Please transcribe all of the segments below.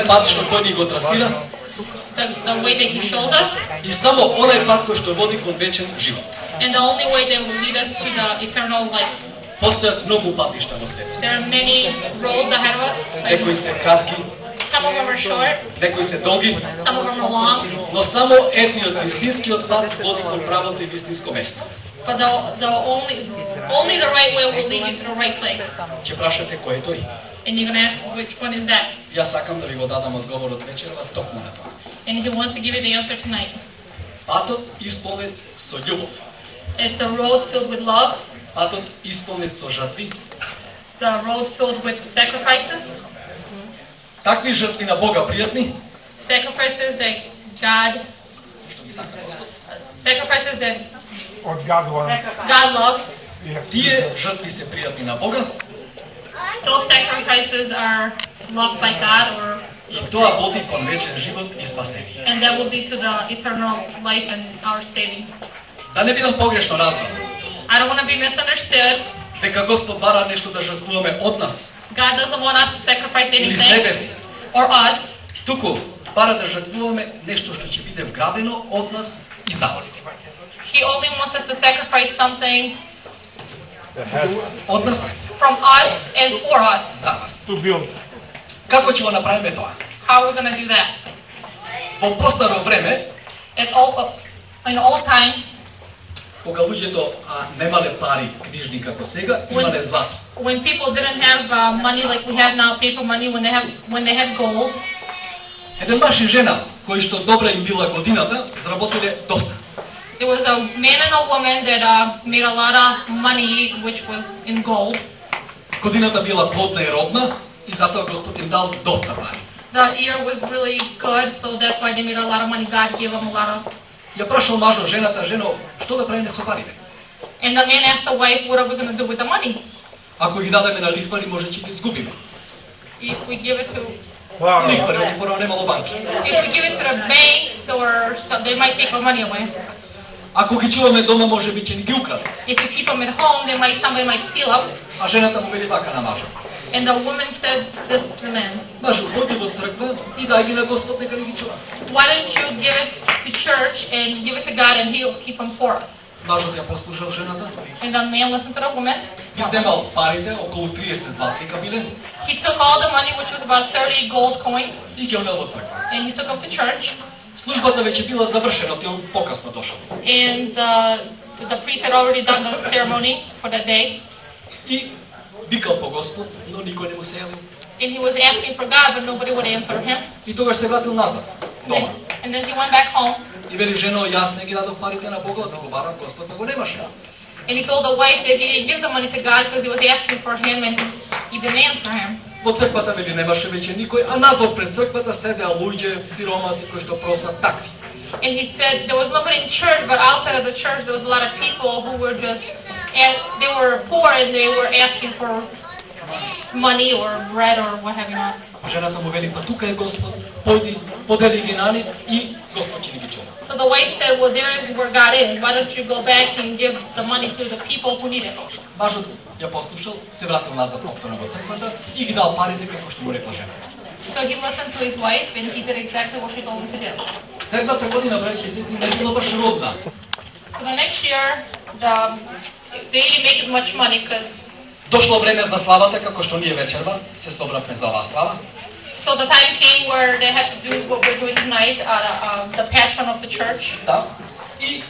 Пат што тој ни го трасира, the way that He showed us, и само онај пат кој што води кон вечен живот. and the only way that will lead us to the eternal life. Постојат многу патишта во светот. There are many roads ahead of us. Некои се кратки, Some of them are short, некои се долги, some of them are long, но само едниот вистинскиот пат води кон правото и вистинско место. but the only the right way will lead you to the right place. Ќе прашате кој е тој? And you're gonna ask which one is that? Јас сакам да ви го дадам одговорот вечерва токму на тоа. And He wants to give you the answer tonight. Патот исполнет со љубов. It's the road filled with love, Патот исполнет со жртви. the road filled with sacrifices, Такви жртви на Бога пријатни, sacrifices that God What God wants. God loves. Yes. тие жртви се пријатни на Бога, Those sacrifices are loved by God, и тоа води кон вечен живот и спасение. and that will lead to the eternal life and our saving. Да не бидам погрешно разбран, I don't want to be misunderstood. дека Господ бара нешто да жртвуваме од нас God doesn't want us to sacrifice или себе anything си, or us. туку бара да жртвуваме нешто што ќе биде вградено од нас и за нас. He only wants us to sacrifice something Од нас from us and for us. за нас. To build. Како ќе го направиме тоа? How are we going to do that? Во постаро време, In old times, кога луѓето немале пари книжни како сега, имале злато. when people didn't have money like we have now, paper money, when they had gold, Еден маж и жена, кои што добра им била годината, заработиле доста. there was a man and a woman that made a lot of money, which was in gold. Годината била плодна и родна, и затоа Господ им дал доста пари. The year was really good, so that's why they made a lot of money. God gave them a lot of. Ја прашал мажот жената, жено, што да правиме со парите? And the man asked the wife, what are we going to do with the money? Ако ги дадеме на лихвари, може ќе ги изгубиме. If we give it to Лихвари, они порано немало банки. the banks, or so they might take our money away. Ако ги чуваме дома, може би ќе ни ги украде. If we keep them at home, somebody might steal them. А жената му вели вака на мажот. And the woman said this to the man, Мажот, оди во црква и дај ги на Господ, нека ни ги чува. why don't you give it to church and give it to God and He'll keep them for us? Мажот ја послушал жената. And the man listened to the woman. Ги земал парите, околу 30 златника биле, He took all the money, which was about 30 gold coins, и ги одел во црква. and he took them to church. Службата веќе била завршена, тој покасно дошол. And the priest had already done the ceremony for that day. И викал по Господ, но никој не му се јавил. And he was asking for God, but nobody would answer him. И тогаш се вратил назад, дома. And then he went back home. И вели, жено, јас не ги дадов парите на Бога, да го барам, Господ да го немаше. And he told the wife that he didn't give the money to God because he was asking for him and he didn't answer him. Во црквата вели немаше веќе никој, а надвор пред црквата седеа луѓе, сиромаси кои што просат такви. And he said there was nobody in church, but outside of the church there was a lot of people who were just, they were poor and they were asking for money or bread or what have you not. Жената му вели, па тука е Господ, појди, подели ги на нив и Господ ќе ни ги чува. So the wife said, well, there is where God is. Why don't you go back and give the money to the people who need it? Мажот ја послушал, се вратил назад повторно во црквата и ги дал парите како што му рекла жената. So he listened to his wife and he did exactly what she told him to do. Следната година, браќи и сестри, не била баш родна. So the next year, they didn't make as much money because Дошло време за славата, како што ние вечерва се собравме за оваа слава. so the time came where they had to do what we're doing tonight, the passion of the church. Да. И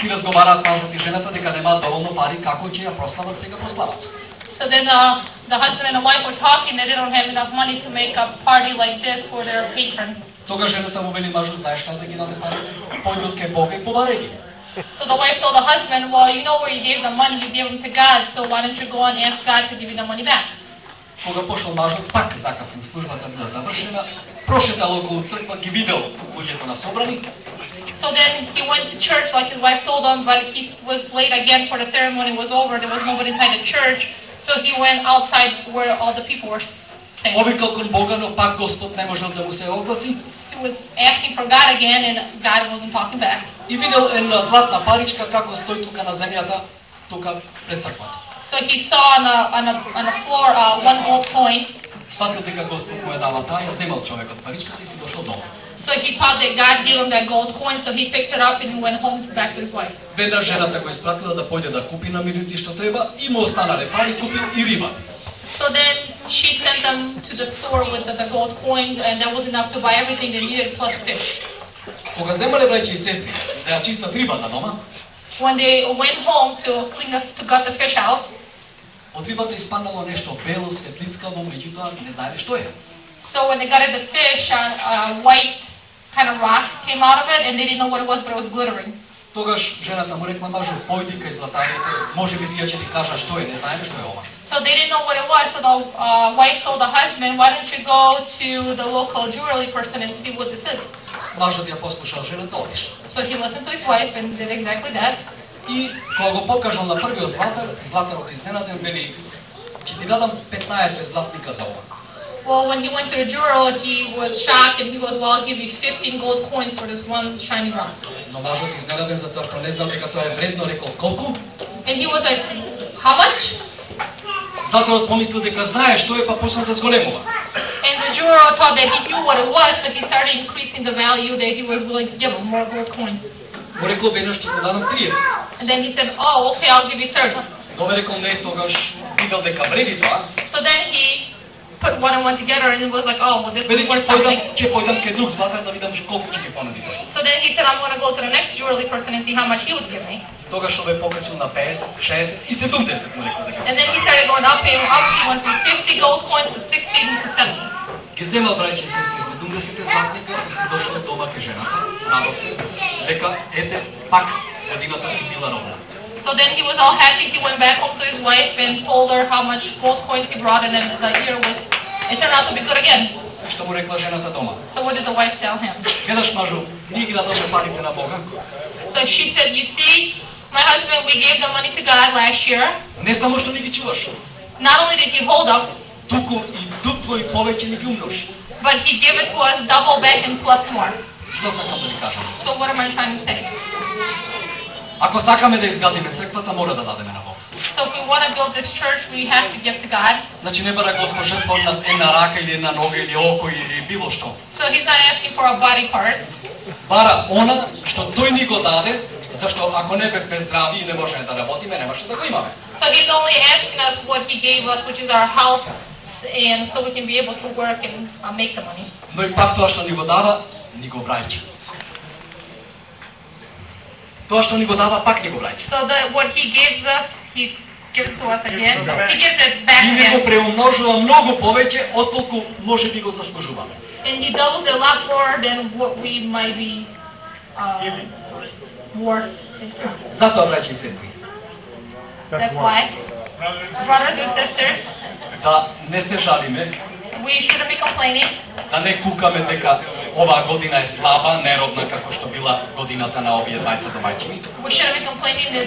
си разговараат мажот и жената дека немаат доволно пари, како ќе ја прослават сега прославата. So then the husband and the wife were talking. They didn't have enough money to make a party like this for their patron. Тогаш жената му вели, мажот, знаеш што да ги даде парите? Појди од кај Бога и побарај ги. So the wife told the husband, well, you know where you gave the money, you gave them to God, so why don't you go and ask God to give you the money back? Кога пошол мажот, пак закаснил, службата била завршена, прошетал околу црква, ги видел луѓето на собрани. So then he went to church like his wife told him, but he was late again for the ceremony was over. There was nobody inside the church, so he went outside where all the people were staying. Повикал кон Бога, но пак Господ не можел да му се огласи. He was asking for God again, and God wasn't talking back. И видел една златна паричка како стои тука на земјата, тука пред црквата. So he saw on the floor one gold coin. Сватил дека Господ му е дава таа, ја земал човекот паричката и си дошол дома. So he thought that God gave him that gold coin, so he picked it up and he went home back to his wife. Веднаш жената го испратила да појде да купи намирници што треба и му останале пари, купил и риба. So then she sent them to the store with the gold coin, and that was enough to buy everything they needed plus fish. Кога земале браќа и сестри да ја чистат рибата дома, When they went home to gut the fish out, од рибата испаднало нешто бело, светлицкаво, меѓутоа не знаеле што е. so when they gutted the fish, a white kind of rock came out of it, and they didn't know what it was, but it was glittering. Тогаш жената му рекла: мажу, појди кај златарите, може би тие ќе ти кажат што е, не знаеме што е ова. So they didn't know what it was, so the wife told the husband, why don't you go to the local jewelry person and see what this is? Мажот ја послушал жената, отишла. So he listened to his wife and did exactly that. И кога го покажал на првиот златар, златарот изненаден вели: ќе ти дадам 15 златника за ова. Well, when he went to the jeweler, he was shocked, and he goes, well, I'll give you 15 gold coins for this one shiny rock. Но мажот изненаден затоа што не знал дека тоа е вредно, рекол: колку? And he was like, how much? Златарот помислил дека знае што е, па почнал да зголемува. And the jeweler thought that he knew what it was, so he started increasing the value that he was willing to give him, more gold coins. Му рекол: веднаш ќе ти дадам 30. And then he said, oh, okay, I'll give you 30. Но рекол: не, тогаш видел дека вреди тоа. So then he put one and one together, and it was like, oh, well, this is worth something. Ќе појдам кај друг златар да видам колку ќе ми понуди тој. So then he said, I'm going to go to the next jewelry person and see how much he would give me. Тогаш овој покачил на 50, 60 и 70 му рекол дека. And then he started going up, and up. He went from 50 gold coins to 60 to 70. Ги земал браќа и сестри 70 златника и се дошол дома кај жената, радосен, дека ете пак годината си била ровна. So then he was all happy. He went back home to his wife and told her how much gold coins he brought, and then the year was, it turned out to be good again. Што му рекла жената дома? So what did the wife tell him? Гледаш, мажу, ние ги дадоме парите на Бога. So she said, you see, my husband, we gave the money to God last year. Не само што ни ги чуваш, Not only did he hold them, туку и дупло и повеќе ни ги умножи. but he gave it to us double back and plus more. Што сакам да ви кажам? So what am I trying to say? Ако сакаме да изградиме црквата, мора да дадеме на Бог. So if we want to build this church, we have to give to God. Значи не бара Господ жртва од нас една рака или една нога или око или било што. So he's not asking for a body part. Бара она што тој ни го даде, зашто ако не бевме здрави и не можеме да работиме, немаше да го имаме. So he's only asking us what he gave us, which is our health, and so we can be able to work and make the money. Но и пак тоа што ни го дава, ни го враќа. Тоа што ни го дава, пак ни го враќа. So what he gives us, he gives to us again. He gives it back И ни го again. преумножува многу повеќе отколку може би го заслужуваме. And he does a lot more than what we might be worth. Затоа, браќи и сестри, That's why, brothers and sisters, да не се жалиме, we shouldn't be complaining. да не кукаме дека оваа година е слаба, неродна како што била годината на овие двајца домаќини. We shouldn't be complaining that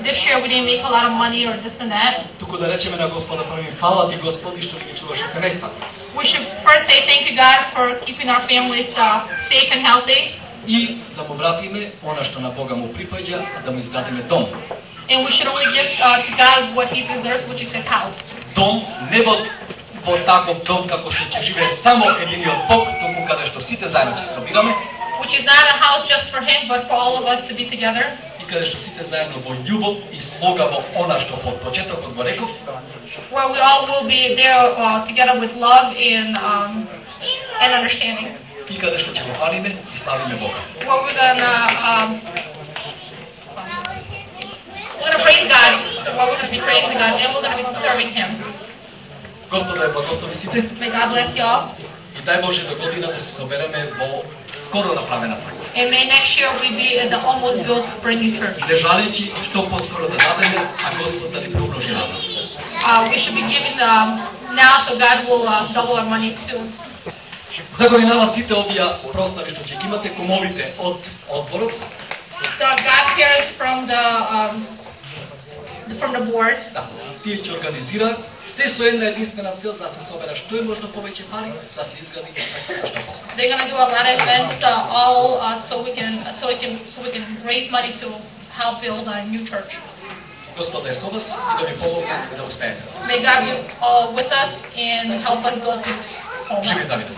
this year we didn't make a lot of money or this and that. Туку да речеме на Господа први: фала ти Господи што ни ги чуваше семејствата. We should first say thank you God for keeping our families safe and healthy. И да му вратиме она што на Бога му припаѓа, да му изградиме дом. And we should only give to God what he deserves, which is his house. Дом не во таков дом како што ќе живее само единиот Бог, туку каде што сите заедно ќе се собираме, Which is not a house just for him, but for all of us to be together. и каде што сите заедно во љубов и слога во она што под почетокот го реков, Where we all will be there together with love and understanding. и каде што ќе го фалиме и славиме Бога. Where we're gonna praise God. Where we're gonna be praising God, and we're gonna be serving Him. Господ да благослови сите May God bless you all. и дај Боже до година да се собереме во скоро направена црква. And may next year we be in the almost built brand new church. Не жалејќи што поскоро да дадеме, а Господ да ни преумножи разум. We should be giving now, so God will double our money soon. За годинава сите овие прослави што ќе ги имате кумовите од одборот, The godparents from the board, да, тие ќе организираат се со една единствена цел да се собера што е можно повеќе пари да се изгради црквата што поска. they're gonna do a lot of events, so we can raise money to help build a new church. Gospod da je sa vas i da mi pomogne da uspijete. May God be all with us and help us go through this whole Živio life. David.